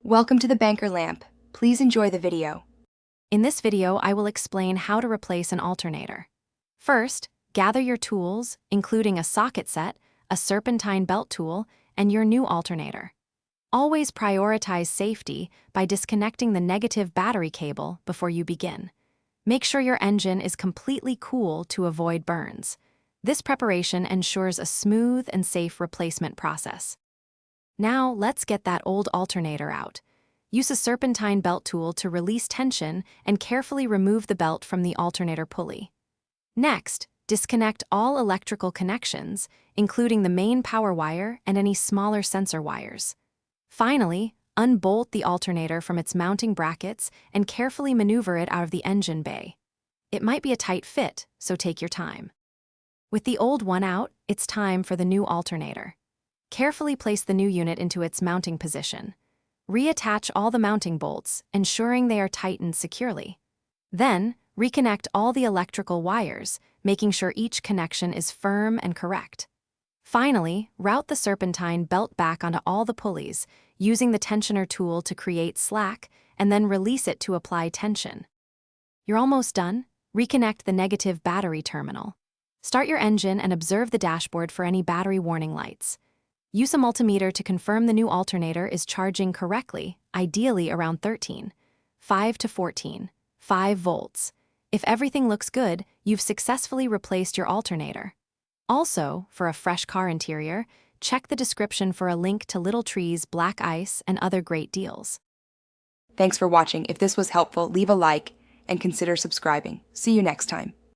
Welcome to the Banker Lamp. Please enjoy the video. In this video, I will explain how to replace an alternator. First, gather your tools, including a socket set, a serpentine belt tool, and your new alternator. Always prioritize safety by disconnecting the negative battery cable before you begin. Make sure your engine is completely cool to avoid burns. This preparation ensures a smooth and safe replacement process. Now, let's get that old alternator out. Use a serpentine belt tool to release tension and carefully remove the belt from the alternator pulley. Next, disconnect all electrical connections, including the main power wire and any smaller sensor wires. Finally, unbolt the alternator from its mounting brackets and carefully maneuver it out of the engine bay. It might be a tight fit, so take your time. With the old one out, it's time for the new alternator. Carefully place the new unit into its mounting position. Reattach all the mounting bolts, ensuring they are tightened securely. Then, reconnect all the electrical wires, making sure each connection is firm and correct. Finally, route the serpentine belt back onto all the pulleys, using the tensioner tool to create slack, and then release it to apply tension. You're almost done. Reconnect the negative battery terminal. Start your engine and observe the dashboard for any battery warning lights. Use a multimeter to confirm the new alternator is charging correctly, ideally around 5 to 5 volts. If everything looks good, you've successfully replaced your alternator. Also, for a fresh car interior, check the description for a link to Little Tree's black ice and other great deals. Thanks for watching. If this was helpful, leave a like and consider subscribing. See you next time.